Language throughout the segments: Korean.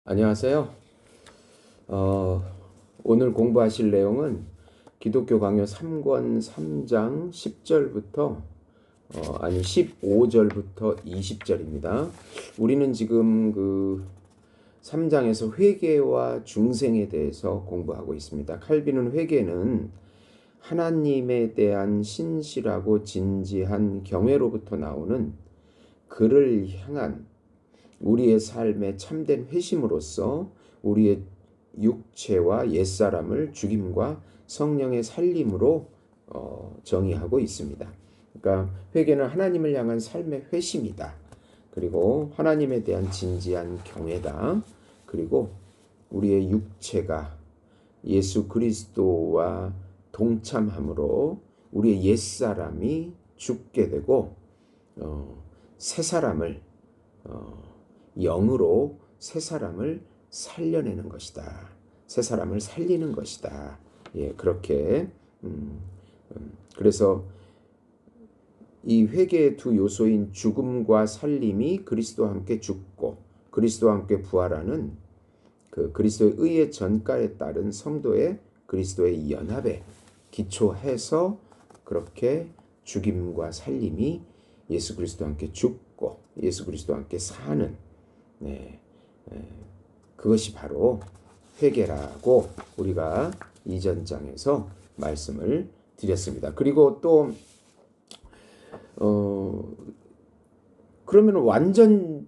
안녕하세요. 어, 오늘 공부하실 내용은 기독교 강요 3권 3장 10절부터 15절부터 20절입니다. 우리는 지금 그 3장에서 회개와 중생에 대해서 공부하고 있습니다. 칼빈은 회개는 하나님에 대한 신실하고 진지한 경외로부터 나오는 그를 향한 우리의 삶의 참된 회심으로써 우리의 육체와 옛사람을 죽임과 성령의 살림으로 정의하고 있습니다. 그러니까 회개는 하나님을 향한 삶의 회심이다. 그리고 하나님에 대한 진지한 경외다. 그리고 우리의 육체가 예수 그리스도와 동참함으로 우리의 옛사람이 죽게 되고 새 사람을 영으로 새 사람을 살려내는 것이다. 새 사람을 살리는 것이다. 예, 그렇게 그래서 이 회개의 두 요소인 죽음과 살림이 그리스도와 함께 죽고 그리스도와 함께 부활하는 그 그리스도의 의의 전가에 따른 성도의 그리스도의 연합에 기초해서 그렇게 죽임과 살림이 예수 그리스도와 함께 죽고 예수 그리스도와 함께 사는 그것이 바로 회개라고 우리가 이전 장에서 말씀을 드렸습니다. 그리고 또 그러면 완전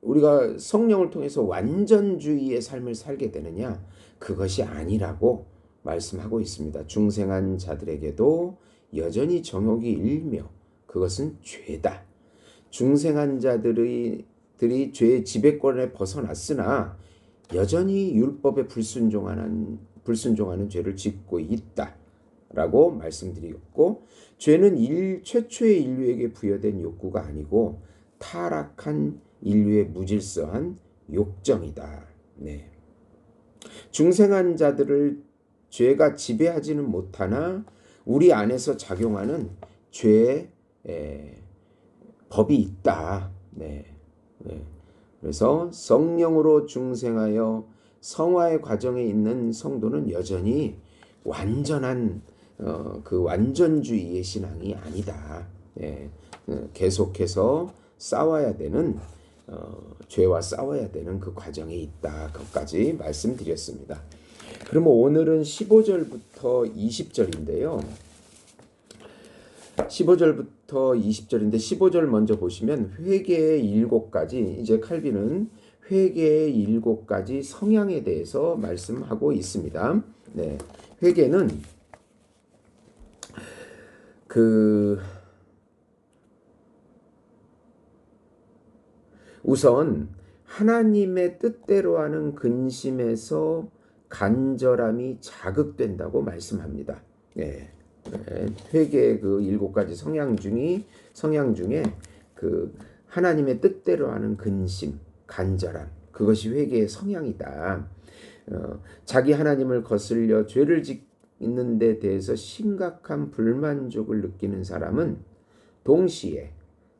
우리가 성령을 통해서 완전주의의 삶을 살게 되느냐? 그것이 아니라고 말씀하고 있습니다. 중생한 자들에게도 여전히 정욕이 일며 그것은 죄다. 중생한 자들이 죄의 지배권에 벗어났으나 여전히 율법에 불순종하는 죄를 짓고 있다라고 말씀드렸고, 죄는 최초의 인류에게 부여된 욕구가 아니고 타락한 인류의 무질서한 욕정이다. 네. 중생한 자들을 죄가 지배하지는 못하나 우리 안에서 작용하는 죄의 법이 있다. 네. 그래서 성령으로 중생하여 성화의 과정에 있는 성도는 여전히 완전한 그 완전주의의 신앙이 아니다. 계속해서 싸워야 되는 죄와 싸워야 되는 그 과정에 있다. 그것까지 말씀드렸습니다. 그러면 오늘은 15절부터 20절인데요. 15절부터 20절인데 15절 먼저 보시면 회개의 7가지, 이제 칼빈은 회개의 7가지 성향에 대해서 말씀하고 있습니다. 네, 회개는 우선 하나님의 뜻대로 하는 근심에서 간절함이 자극된다고 말씀합니다. 네. 회개의 그 7가지 성향 중에 그 하나님의 뜻대로 하는 근심, 간절함, 그것이 회개의 성향이다. 자기 하나님을 거슬려 죄를 짓는 데 대해서 심각한 불만족을 느끼는 사람은 동시에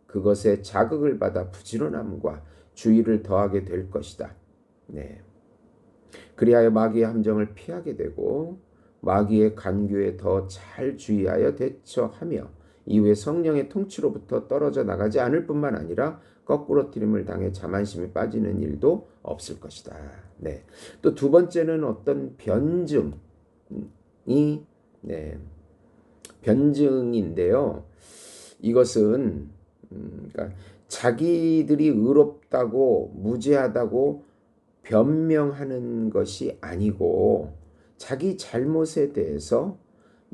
그것에 자극을 받아 부지런함과 주의를 더하게 될 것이다. 네. 그리하여 마귀의 함정을 피하게 되고 마귀의 간교에 더 잘 주의하여 대처하며 이후에 성령의 통치로부터 떨어져 나가지 않을 뿐만 아니라 거꾸로 트림을 당해 자만심에 빠지는 일도 없을 것이다. 네. 또 두 번째는 어떤 변증인데요. 이것은 그러니까 자기들이 의롭다고 무죄하다고 변명하는 것이 아니고 자기 잘못에 대해서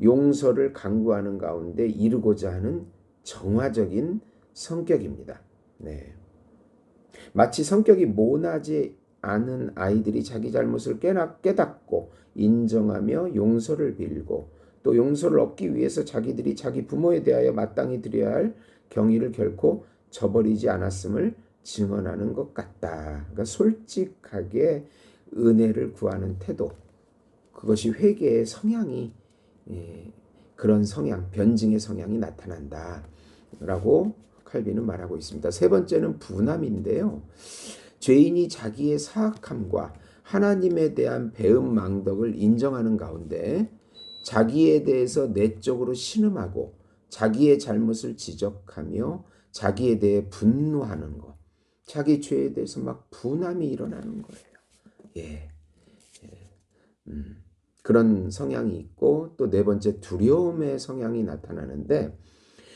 용서를 강구하는 가운데 이루고자 하는 정화적인 성격입니다. 네. 마치 성격이 모나지 않은 아이들이 자기 잘못을 깨닫고 인정하며 용서를 빌고 또 용서를 얻기 위해서 자기들이 자기 부모에 대하여 마땅히 드려야 할 경의를 결코 저버리지 않았음을 증언하는 것 같다. 그러니까 솔직하게 은혜를 구하는 태도, 그것이 회개의 성향이 그런 성향, 변증의 성향이 나타난다라고 칼빈은 말하고 있습니다. 세 번째는 분함인데요. 죄인이 자기의 사악함과 하나님에 대한 배은망덕을 인정하는 가운데 자기에 대해서 내적으로 신음하고 자기의 잘못을 지적하며 자기에 대해 분노하는 것, 자기 죄에 대해서 막 분함이 일어나는 거예요. 예, 그런 성향이 있고 또 네 번째 두려움의 성향이 나타나는데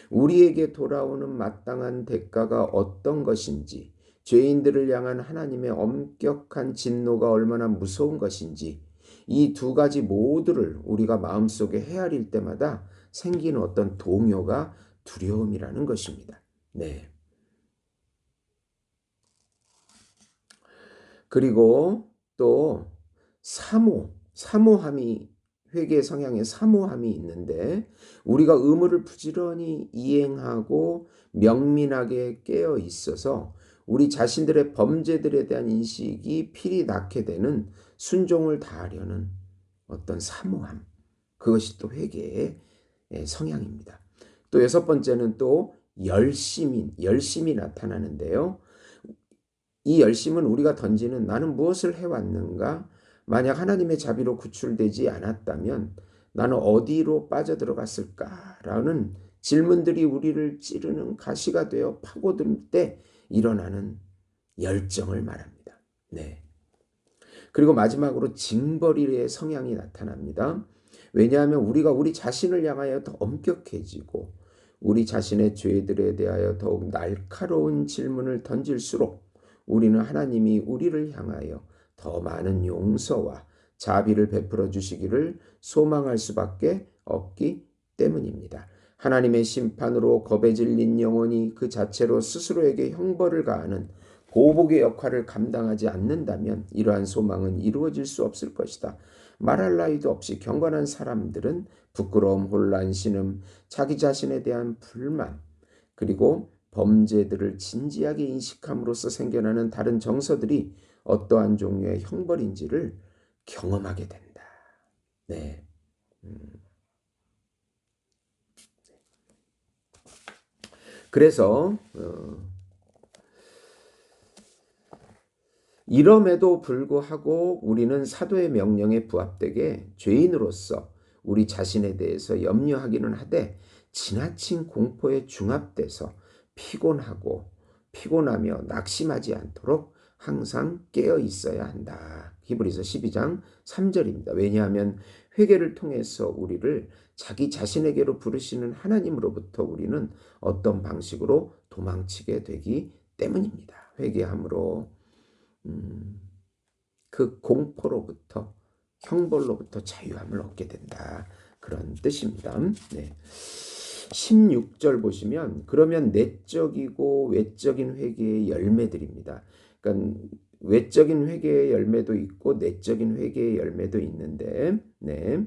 우리에게 돌아오는 마땅한 대가가 어떤 것인지, 죄인들을 향한 하나님의 엄격한 진노가 얼마나 무서운 것인지 이 두 가지 모두를 우리가 마음속에 헤아릴 때마다 생기는 어떤 동요가 두려움이라는 것입니다. 네. 그리고 또 사모함이 회개 성향의 사모함이 있는데 우리가 의무를 부지런히 이행하고 명민하게 깨어 있어서 우리 자신들의 범죄들에 대한 인식이 필히 낳게 되는 순종을 다하려는 어떤 사모함, 그것이 또 회개의 성향입니다. 또 여섯 번째는 또 열심이 나타나는데요. 이 열심은 우리가 던지는 나는 무엇을 해왔는가? 만약 하나님의 자비로 구출되지 않았다면 나는 어디로 빠져들어갔을까라는 질문들이 우리를 찌르는 가시가 되어 파고들 때 일어나는 열정을 말합니다. 네. 그리고 마지막으로 징벌이의 성향이 나타납니다. 왜냐하면 우리가 우리 자신을 향하여 더 엄격해지고 우리 자신의 죄들에 대하여 더욱 날카로운 질문을 던질수록 우리는 하나님이 우리를 향하여 더 많은 용서와 자비를 베풀어 주시기를 소망할 수밖에 없기 때문입니다. 하나님의 심판으로 겁에 질린 영혼이 그 자체로 스스로에게 형벌을 가하는 보복의 역할을 감당하지 않는다면 이러한 소망은 이루어질 수 없을 것이다. 말할 나위도 없이 경건한 사람들은 부끄러움, 혼란, 신음, 자기 자신에 대한 불만, 그리고 범죄들을 진지하게 인식함으로써 생겨나는 다른 정서들이 어떠한 종류의 형벌인지를 경험하게 된다. 네. 그래서 이럼에도 불구하고 우리는 사도의 명령에 부합되게 죄인으로서 우리 자신에 대해서 염려하기는 하되 지나친 공포에 중압돼서 피곤하며 낙심하지 않도록 항상 깨어 있어야 한다. 히브리서 12장 3절입니다. 왜냐하면 회개를 통해서 우리를 자기 자신에게로 부르시는 하나님으로부터 우리는 어떤 방식으로 도망치게 되기 때문입니다. 회개함으로 그 공포로부터 형벌로부터 자유함을 얻게 된다. 그런 뜻입니다. 네. 16절 보시면 그러면 내적이고 외적인 회개의 열매들입니다. 그러니까 외적인 회개의 열매도 있고 내적인 회개의 열매도 있는데 네.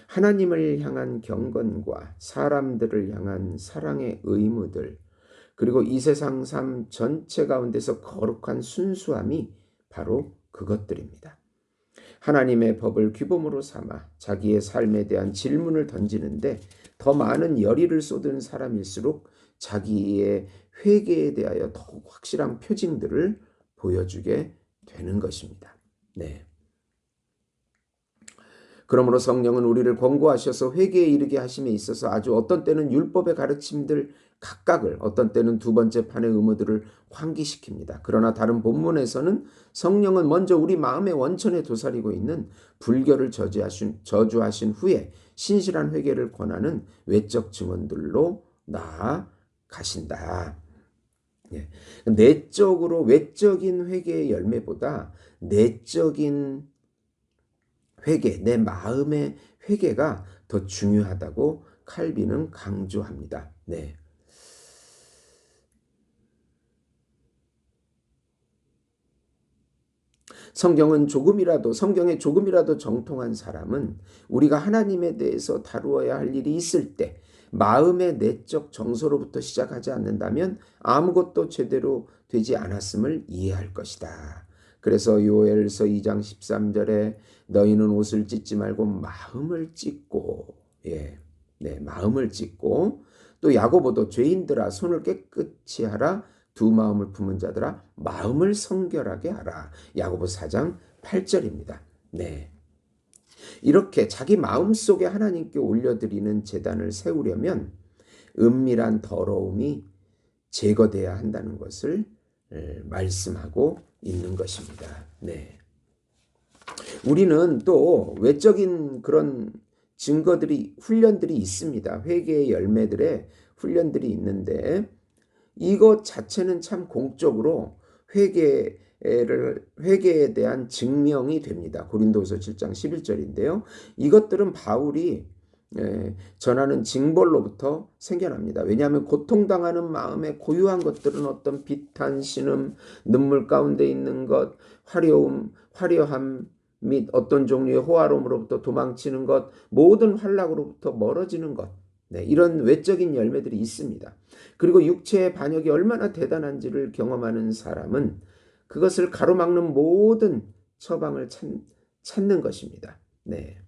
하나님을 향한 경건과 사람들을 향한 사랑의 의무들 그리고 이 세상 삶 전체 가운데서 거룩한 순수함이 바로 그것들입니다. 하나님의 법을 규범으로 삼아 자기의 삶에 대한 질문을 던지는데 더 많은 열의를 쏟은 사람일수록 자기의 회개에 대하여 더욱 확실한 표징들을 보여주게 되는 것입니다. 네. 그러므로 성령은 우리를 권고하셔서 회개에 이르게 하심에 있어서 아주 어떤 때는 율법의 가르침들 각각을 어떤 때는 두 번째 판의 의무들을 환기시킵니다. 그러나 다른 본문에서는 성령은 먼저 우리 마음의 원천에 도사리고 있는 불결을 저주하신 후에 신실한 회개를 권하는 외적 증언들로 나아가신다. 예. 내적으로 외적인 회개의 열매보다 내적인 회개, 내 마음의 회개가 더 중요하다고 칼빈은 강조합니다. 네. 성경에 조금이라도 정통한 사람은 우리가 하나님에 대해서 다루어야 할 일이 있을 때 마음의 내적 정서로부터 시작하지 않는다면 아무것도 제대로 되지 않았음을 이해할 것이다. 그래서 요엘서 2장 13절에 너희는 옷을 찢지 말고 마음을 찢고 마음을 찢고 또 야고보도 죄인들아 손을 깨끗이 하라 두 마음을 품은 자들아 마음을 성결하게 하라. 야고보 4장 8절입니다. 네. 이렇게 자기 마음속에 하나님께 올려드리는 제단을 세우려면 은밀한 더러움이 제거돼야 한다는 것을 말씀하고 있는 것입니다. 네. 우리는 또 외적인 그런 증거들이, 훈련들이 있습니다. 회개의 열매들의 훈련들이 있는데 이것 자체는 참 공적으로 회개에 대한 증명이 됩니다. 고린도후서 7장 11절인데요. 이것들은 바울이 전하는 징벌로부터 생겨납니다. 왜냐하면 고통당하는 마음에 고유한 것들은 어떤 비탄, 신음, 눈물 가운데 있는 것, 화려함 및 어떤 종류의 호화로움으로부터 도망치는 것, 모든 환락으로부터 멀어지는 것, 네, 이런 외적인 열매들이 있습니다. 그리고 육체의 반역이 얼마나 대단한지를 경험하는 사람은 그것을 가로막는 모든 처방을 찾는 것입니다. 네.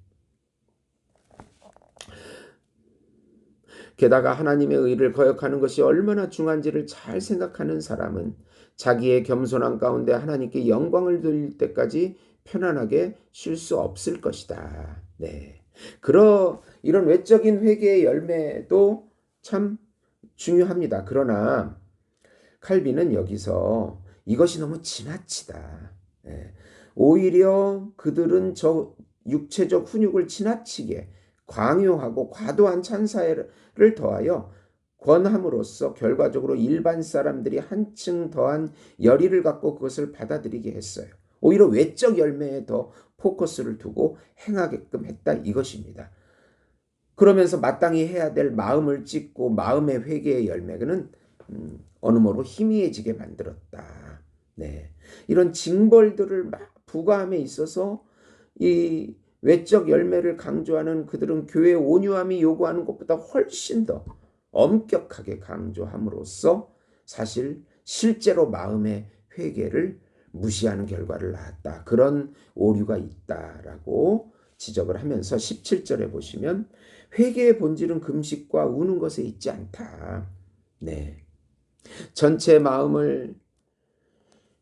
게다가 하나님의 의를 거역하는 것이 얼마나 중요한지를 잘 생각하는 사람은 자기의 겸손한 가운데 하나님께 영광을 돌릴 때까지 편안하게 쉴 수 없을 것이다. 네. 이런 외적인 회개의 열매도 참 중요합니다. 그러나 칼빈은 여기서 이것이 너무 지나치다. 네. 오히려 그들은 저 육체적 훈육을 지나치게 광요하고 과도한 찬사를 더하여 권함으로써 결과적으로 일반 사람들이 한층 더한 열의를 갖고 그것을 받아들이게 했어요. 오히려 외적 열매에 더 포커스를 두고 행하게끔 했다 이것입니다. 그러면서 마땅히 해야 될 마음을 찢고 마음의 회개의 열매는 어느 모로 희미해지게 만들었다. 네. 이런 징벌들을 막 부과함에 있어서 이 외적 열매를 강조하는 그들은 교회의 온유함이 요구하는 것보다 훨씬 더 엄격하게 강조함으로써 사실 실제로 마음의 회개를 무시하는 결과를 낳았다. 그런 오류가 있다라고 지적을 하면서 17절에 보시면 회개의 본질은 금식과 우는 것에 있지 않다. 네. 전체 마음을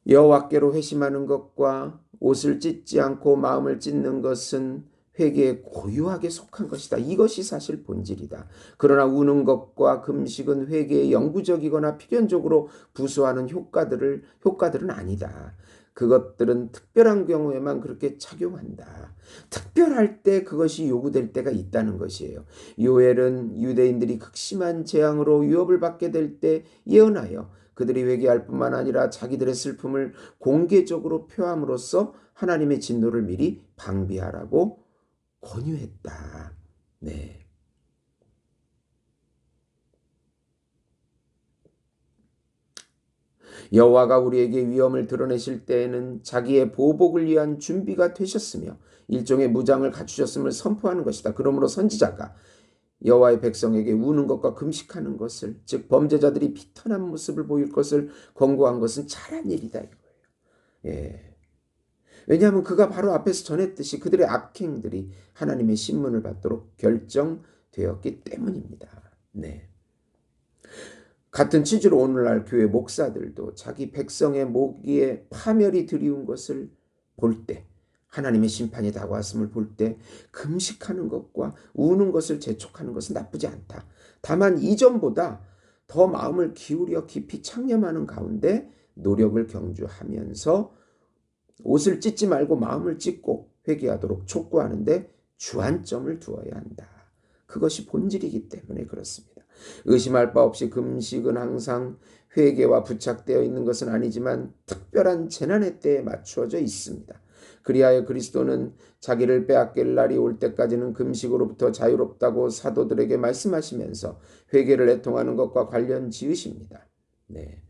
여호와께로 회심하는 것과 옷을 찢지 않고 마음을 찢는 것은 회개에 고유하게 속한 것이다. 이것이 사실 본질이다. 그러나 우는 것과 금식은 회개에 영구적이거나 필연적으로 부수하는 효과들은 아니다. 그것들은 특별한 경우에만 그렇게 작용한다. 특별할 때 그것이 요구될 때가 있다는 것이에요. 요엘은 유대인들이 극심한 재앙으로 위협을 받게 될 때 예언하여 그들이 회개할 뿐만 아니라 자기들의 슬픔을 공개적으로 표함으로써 하나님의 진노를 미리 방비하라고 권유했다. 네. 여호와가 우리에게 위험을 드러내실 때에는 자기의 보복을 위한 준비가 되셨으며 일종의 무장을 갖추셨음을 선포하는 것이다. 그러므로 선지자가 여호와의 백성에게 우는 것과 금식하는 것을, 즉 범죄자들이 비탄한 모습을 보일 것을 권고한 것은 잘한 일이다 이거예요. 예. 왜냐하면 그가 바로 앞에서 전했듯이 그들의 악행들이 하나님의 신문을 받도록 결정되었기 때문입니다. 네. 같은 취지로 오늘날 교회 목사들도 자기 백성의 모기에 파멸이 드리운 것을 볼 때, 하나님의 심판이 다가왔음을 볼 때 금식하는 것과 우는 것을 재촉하는 것은 나쁘지 않다. 다만 이전보다 더 마음을 기울여 깊이 창념하는 가운데 노력을 경주하면서 옷을 찢지 말고 마음을 찢고 회개하도록 촉구하는데 주안점을 두어야 한다. 그것이 본질이기 때문에 그렇습니다. 의심할 바 없이 금식은 항상 회개와 부착되어 있는 것은 아니지만 특별한 재난의 때에 맞추어져 있습니다. 그리하여 그리스도는 자기를 빼앗길 날이 올 때까지는 금식으로부터 자유롭다고 사도들에게 말씀하시면서 회개를 애통하는 것과 관련 지으십니다. 네,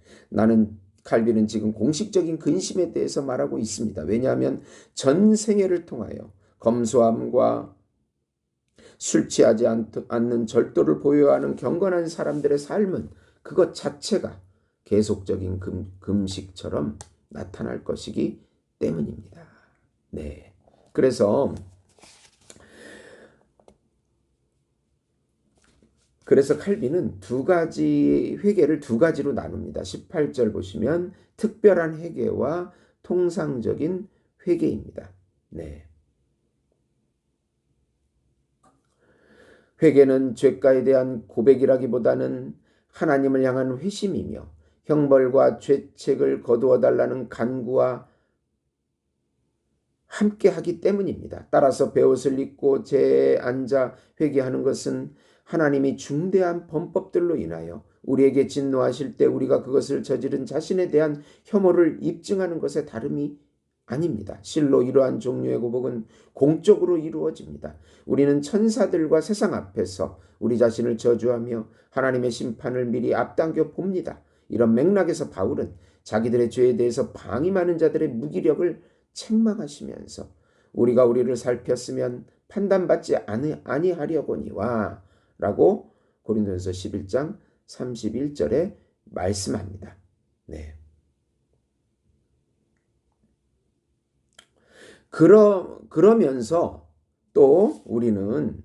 칼빈은 지금 공식적인 근심에 대해서 말하고 있습니다. 왜냐하면 전 생애를 통하여 검소함과 술 취하지 않는 절도를 보유하는 경건한 사람들의 삶은 그것 자체가 계속적인 금식처럼 나타날 것이기 때문입니다. 네. 그래서 그래서 칼빈은 두 가지 회개를 두 가지로 나눕니다. 18절 보시면 특별한 회개와 통상적인 회개입니다. 네. 회개는 죄가에 대한 고백이라기보다는 하나님을 향한 회심이며 형벌과 죄책을 거두어 달라는 간구와 함께 하기 때문입니다. 따라서 베옷을 입고 제에 앉아 회개하는 것은 하나님이 중대한 범법들로 인하여 우리에게 진노하실 때 우리가 그것을 저지른 자신에 대한 혐오를 입증하는 것에 다름이 아닙니다. 실로 이러한 종류의 고백은 공적으로 이루어집니다. 우리는 천사들과 세상 앞에서 우리 자신을 저주하며 하나님의 심판을 미리 앞당겨 봅니다. 이런 맥락에서 바울은 자기들의 죄에 대해서 방임하는 자들의 무기력을 책망하시면서 우리가 우리를 살폈으면 판단받지 아니하려거니와 라고 고린도전서 11장 31절에 말씀합니다. 네. 그러면서 또 우리는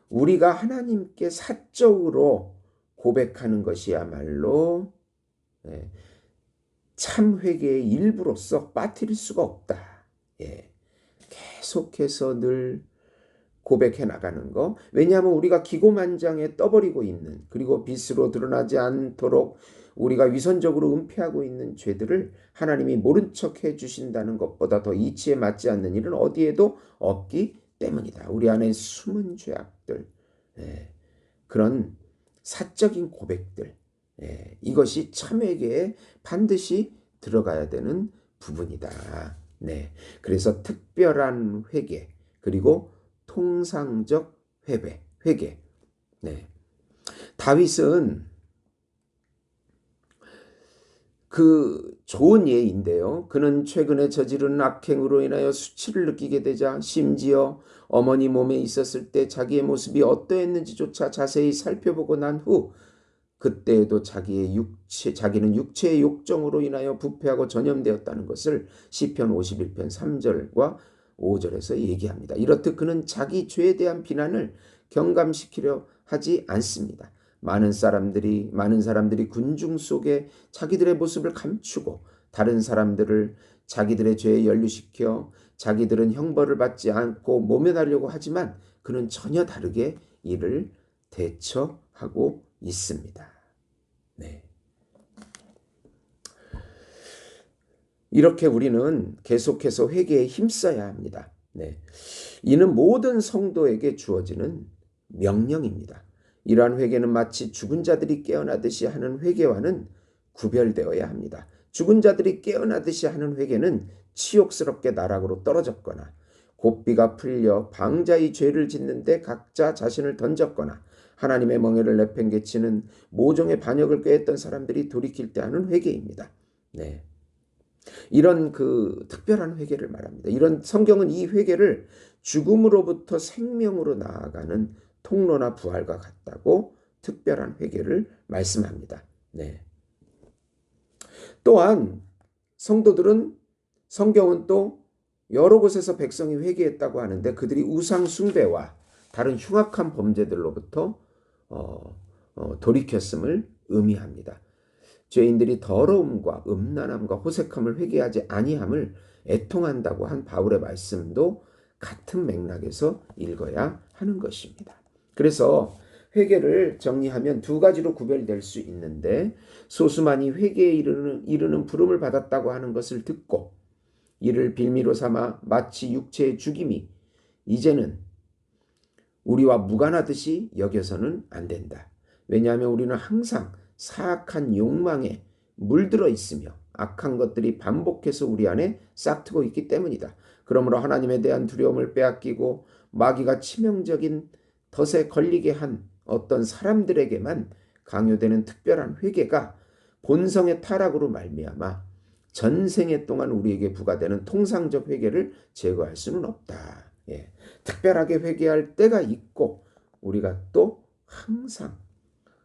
우리가 하나님께 사적으로 고백하는 것이야말로 참 회개의 일부로서 빠뜨릴 수가 없다. 계속해서 늘 고백해 나가는 거. 왜냐하면 우리가 기고만장에 떠버리고 있는, 그리고 빛으로 드러나지 않도록 우리가 위선적으로 은폐하고 있는 죄들을 하나님이 모른 척 해주신다는 것보다 더 이치에 맞지 않는 일은 어디에도 없기 때문이다. 우리 안에 숨은 죄악들, 그런 사적인 고백들, 이것이 참회개에 반드시 들어가야 되는 부분이다. 네, 그래서 특별한 회개, 그리고 통상적 회개. 네. 다윗은 그 좋은 예인데요. 그는 최근에 저지른 악행으로 인하여 수치를 느끼게 되자 심지어 어머니 몸에 있었을 때 자기의 모습이 어떠했는지조차 자세히 살펴보고 난 후 그때에도 자기는 육체의 욕정으로 인하여 부패하고 전염되었다는 것을 시편 51편 3절과 5절에서 얘기합니다. 이렇듯 그는 자기 죄에 대한 비난을 경감시키려 하지 않습니다. 많은 사람들이 군중 속에 자기들의 모습을 감추고 다른 사람들을 자기들의 죄에 연루시켜 자기들은 형벌을 받지 않고 모면하려고 하지만 그는 전혀 다르게 이를 대처하고 있습니다. 네. 이렇게 우리는 계속해서 회개에 힘써야 합니다. 네. 이는 모든 성도에게 주어지는 명령입니다. 이러한 회개는 마치 죽은 자들이 깨어나듯이 하는 회개와는 구별되어야 합니다. 죽은 자들이 깨어나듯이 하는 회개는 치욕스럽게 나락으로 떨어졌거나 고삐가 풀려 방자히 죄를 짓는데 각자 자신을 던졌거나 하나님의 멍에를 내팽개치는 모종의 반역을 꾀했던 사람들이 돌이킬 때 하는 회개입니다. 네. 이런 그 특별한 회개를 말합니다. 이런 성경은 이 회개를 죽음으로부터 생명으로 나아가는 통로나 부활과 같다고 특별한 회개를 말씀합니다. 네. 또한 성경은 또 여러 곳에서 백성이 회개했다고 하는데 그들이 우상 숭배와 다른 흉악한 범죄들로부터 돌이켰음을 의미합니다. 죄인들이 더러움과 음란함과 호색함을 회개하지 아니함을 애통한다고 한 바울의 말씀도 같은 맥락에서 읽어야 하는 것입니다. 그래서 회개를 정리하면 두 가지로 구별될 수 있는데 소수만이 회개에 이르는 부름을 받았다고 하는 것을 듣고 이를 빌미로 삼아 마치 육체의 죽임이 이제는 우리와 무관하듯이 여겨서는 안 된다. 왜냐하면 우리는 항상 사악한 욕망에 물들어 있으며 악한 것들이 반복해서 우리 안에 싹트고 있기 때문이다. 그러므로 하나님에 대한 두려움을 빼앗기고 마귀가 치명적인 덫에 걸리게 한 어떤 사람들에게만 강요되는 특별한 회개가 본성의 타락으로 말미암아 전생에 동안 우리에게 부과되는 통상적 회개를 제거할 수는 없다. 특별하게 회개할 때가 있고 우리가 또 항상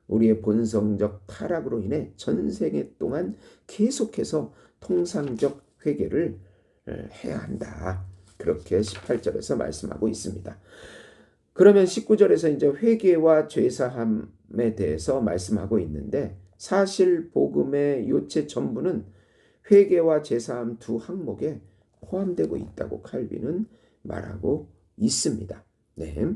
우리의 본성적 타락으로 인해 전생에 동안 계속해서 통상적 회개를 해야 한다. 그렇게 18절에서 말씀하고 있습니다. 그러면 19절에서 이제 회개와 죄사함에 대해서 말씀하고 있는데 사실 복음의 요체 전부는 회개와 죄사함 두 항목에 포함되고 있다고 칼빈은 말하고 있습니다. 네.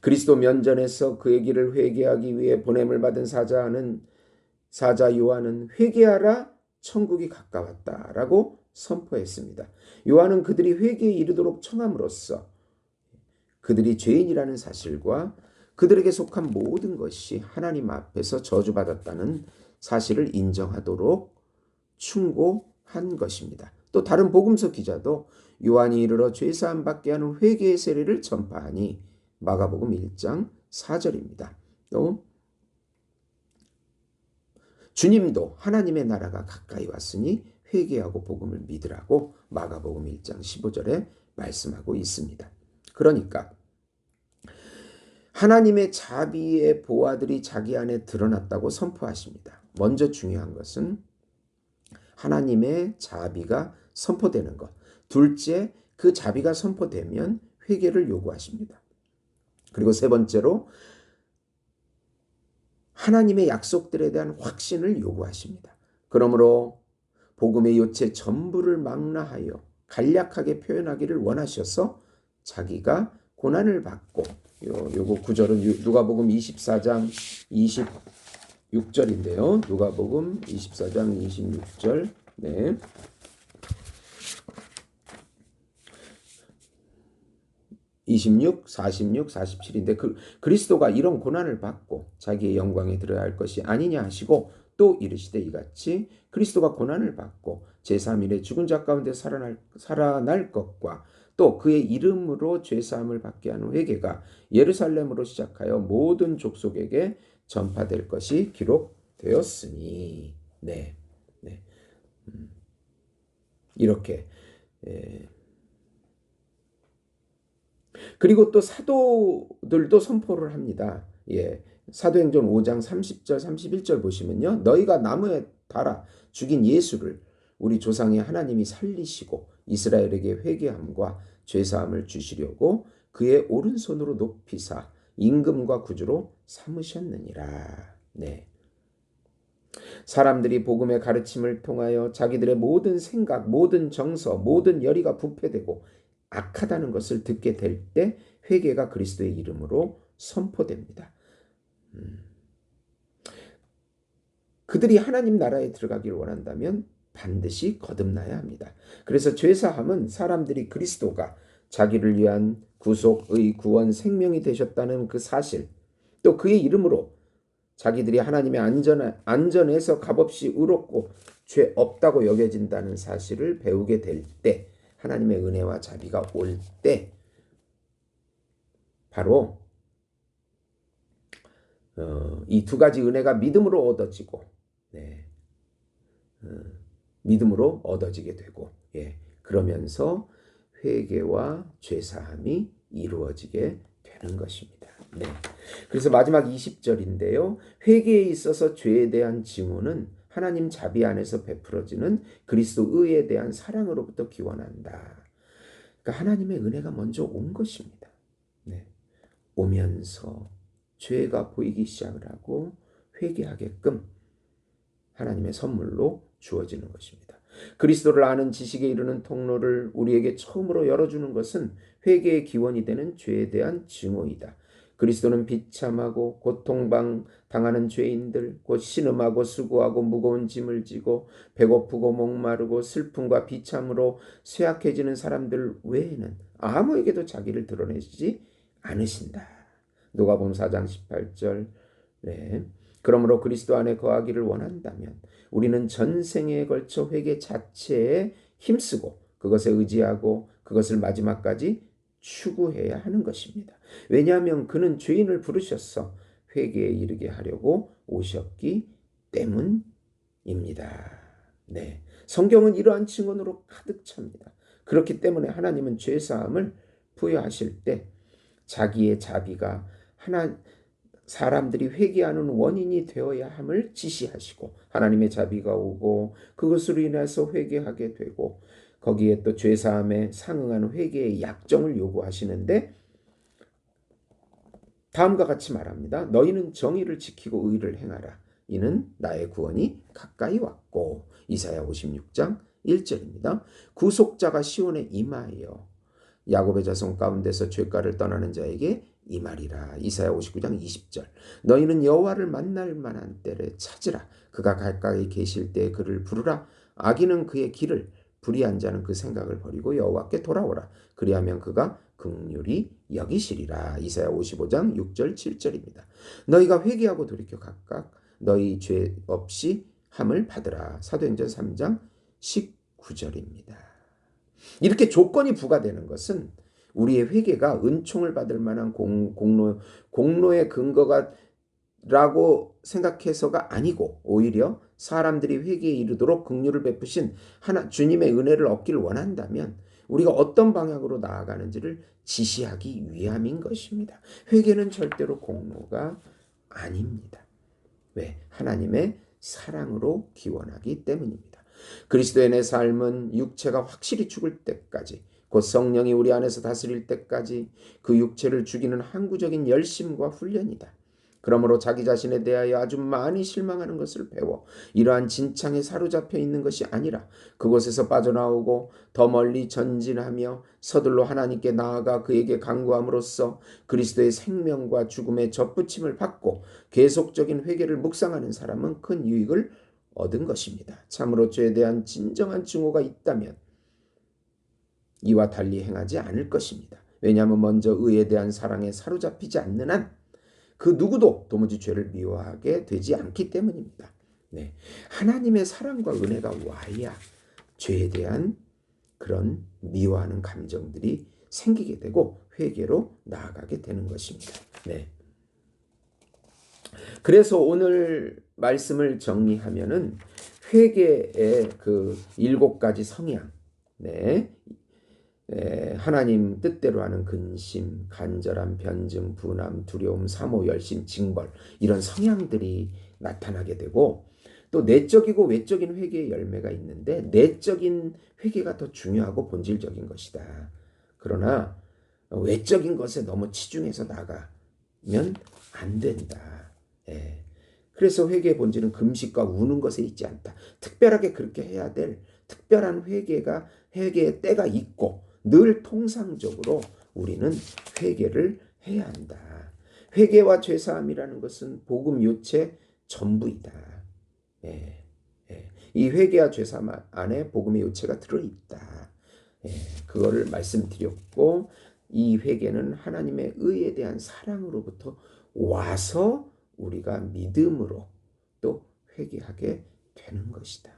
그리스도 면전에서 그의 길을 회개하기 위해 보냄을 받은 사자 요한은 회개하라 천국이 가까웠다라고 선포했습니다. 요한은 그들이 회개에 이르도록 청함으로써 그들이 죄인이라는 사실과 그들에게 속한 모든 것이 하나님 앞에서 저주받았다는 사실을 인정하도록 충고한 것입니다. 또 다른 복음서 기자도 요한이 이르러 죄사함 받게 하는 회개의 세례를 전파하니 마가복음 1장 4절입니다. 또 주님도 하나님의 나라가 가까이 왔으니 회개하고 복음을 믿으라고 마가복음 1장 15절에 말씀하고 있습니다. 그러니까 하나님의 자비의 보화들이 자기 안에 드러났다고 선포하십니다. 먼저 중요한 것은 하나님의 자비가 선포되는 것. 둘째, 그 자비가 선포되면 회개를 요구하십니다. 그리고 세 번째로 하나님의 약속들에 대한 확신을 요구하십니다. 그러므로 복음의 요체 전부를 망라하여 간략하게 표현하기를 원하셔서 자기가 고난을 받고 요거 구절은 누가복음 24장 26절인데요. 누가복음 24장 26절. 네. 26, 46, 47인데 그리스도가 이런 고난을 받고 자기의 영광에 들어야 할 것이 아니냐 하시고 또 이르시되 이같이 그리스도가 고난을 받고 제3일에 죽은 자 가운데 살아날 것과 또 그의 이름으로 죄사함을 받게 하는 회개가 예루살렘으로 시작하여 모든 족속에게 전파될 것이 기록되었으니 네. 이렇게 그리고 또 사도들도 선포를 합니다. 사도행전 5장 30절 31절 보시면요. 너희가 나무에 달아 죽인 예수를 우리 조상의 하나님이 살리시고 이스라엘에게 회개함과 죄사함을 주시려고 그의 오른손으로 높이사 임금과 구주로 삼으셨느니라. 네. 사람들이 복음의 가르침을 통하여 자기들의 모든 생각, 모든 정서, 모든 열의가 부패되고 악하다는 것을 듣게 될 때 회개가 그리스도의 이름으로 선포됩니다. 그들이 하나님 나라에 들어가기를 원한다면 반드시 거듭나야 합니다. 그래서 죄사함은 사람들이 그리스도가 자기를 위한 구속의 구원 생명이 되셨다는 그 사실, 또 그의 이름으로 자기들이 하나님의 안전에서 값없이 의롭고 죄 없다고 여겨진다는 사실을 배우게 될 때, 하나님의 은혜와 자비가 올 때 바로 이 두 가지 은혜가 믿음으로 얻어지고 믿음으로 얻어지게 되고 그러면서 회개와 죄사함이 이루어지게 되는 것입니다. 그래서 마지막 20절인데요. 회개에 있어서 죄에 대한 징후는 하나님 자비 안에서 베풀어지는 그리스도 의에 대한 사랑으로부터 기원한다. 그러니까 하나님의 은혜가 먼저 온 것입니다. 오면서 죄가 보이기 시작을 하고 회개하게끔 하나님의 선물로 주어지는 것입니다. 그리스도를 아는 지식에 이르는 통로를 우리에게 처음으로 열어주는 것은 회개의 기원이 되는 죄에 대한 증오이다. 그리스도는 비참하고 고통당하는 죄인들, 곧 신음하고 수고하고 무거운 짐을 지고 배고프고 목마르고 슬픔과 비참으로 쇠약해지는 사람들 외에는 아무에게도 자기를 드러내지 않으신다. 누가복음 4장 18절. 그러므로 그리스도 안에 거하기를 원한다면 우리는 전생에 걸쳐 회개 자체에 힘쓰고 그것에 의지하고 그것을 마지막까지 추구해야 하는 것입니다. 왜냐하면 그는 죄인을 부르셔서 회개에 이르게 하려고 오셨기 때문입니다. 성경은 이러한 증언으로 가득 찹니다. 그렇기 때문에 하나님은 죄사함을 부여하실 때 자기의 자비가 사람들이 회개하는 원인이 되어야 함을 지시하시고 하나님의 자비가 오고 그것으로 인해서 회개하게 되고 거기에 또 죄사함에 상응하는 회개의 약정을 요구하시는데 다음과 같이 말합니다. 너희는 정의를 지키고 의를 행하라. 이는 나의 구원이 가까이 왔고 이사야 56장 1절입니다. 구속자가 시온에 임하여 야곱의 자손 가운데서 죄가를 떠나는 자에게 이 말이라. 이사야 59장 20절. 너희는 여호와를 만날 만한 때를 찾으라. 그가 가까이 계실 때 그를 부르라. 악인은 그의 길을 불의한 자는 그 생각을 버리고 여호와께 돌아오라. 그리하면 그가 긍휼히 여기시리라. 이사야 55장 6절 7절입니다. 너희가 회개하고 돌이켜 각각 너희 죄 없이 함을 받으라. 사도행전 3장 19절입니다. 이렇게 조건이 부과되는 것은 우리의 회개가 은총을 받을 만한 공로의 근거가 라고 생각해서가 아니고 오히려 사람들이 회개에 이르도록 긍휼을 베푸신 주님의 은혜를 얻기를 원한다면 우리가 어떤 방향으로 나아가는지를 지시하기 위함인 것입니다. 회개는 절대로 공로가 아닙니다. 왜? 하나님의 사랑으로 기원하기 때문입니다. 그리스도인의 삶은 육체가 확실히 죽을 때까지 곧 성령이 우리 안에서 다스릴 때까지 그 육체를 죽이는 항구적인 열심과 훈련이다. 그러므로 자기 자신에 대하여 아주 많이 실망하는 것을 배워 이러한 진창에 사로잡혀 있는 것이 아니라 그곳에서 빠져나오고 더 멀리 전진하며 서둘러 하나님께 나아가 그에게 간구함으로써 그리스도의 생명과 죽음의 접붙임을 받고 계속적인 회개를 묵상하는 사람은 큰 유익을 얻은 것입니다. 참으로 죄에 대한 진정한 증오가 있다면 이와 달리 행하지 않을 것입니다. 왜냐하면 먼저 의에 대한 사랑에 사로잡히지 않는 한 그 누구도 도무지 죄를 미워하게 되지 않기 때문입니다. 네. 하나님의 사랑과 은혜가 와야 죄에 대한 그런 미워하는 감정들이 생기게 되고 회개로 나아가게 되는 것입니다. 네. 그래서 오늘 말씀을 정리하면은 회개의 그 7가지 성향, 네. 하나님 뜻대로 하는 근심, 간절함, 변증, 분함, 두려움, 사모, 열심, 징벌 이런 성향들이 나타나게 되고 또 내적이고 외적인 회개의 열매가 있는데 내적인 회개가 더 중요하고 본질적인 것이다. 그러나 외적인 것에 너무 치중해서 나가면 안 된다. 그래서 회개의 본질은 금식과 우는 것에 있지 않다. 특별하게 그렇게 해야 될 특별한 회개의 때가 있고 늘 통상적으로 우리는 회개를 해야 한다. 회개와 죄사함이라는 것은 복음 요체 전부이다. 이 회개와 죄사함 안에 복음의 요체가 들어있다. 그거를 말씀드렸고 이 회개는 하나님의 의에 대한 사랑으로부터 와서 우리가 믿음으로 또 회개하게 되는 것이다.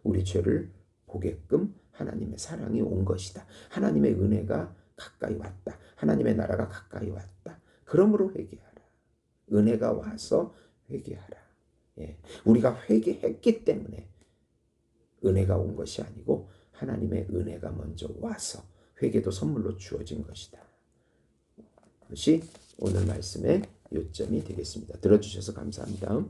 우리 죄를 보게끔 하나님의 사랑이 온 것이다. 하나님의 은혜가 가까이 왔다. 하나님의 나라가 가까이 왔다. 그러므로 회개하라. 은혜가 와서 회개하라. 우리가 회개했기 때문에 은혜가 온 것이 아니고 하나님의 은혜가 먼저 와서 회개도 선물로 주어진 것이다. 그것이 오늘 말씀의 요점이 되겠습니다. 들어주셔서 감사합니다.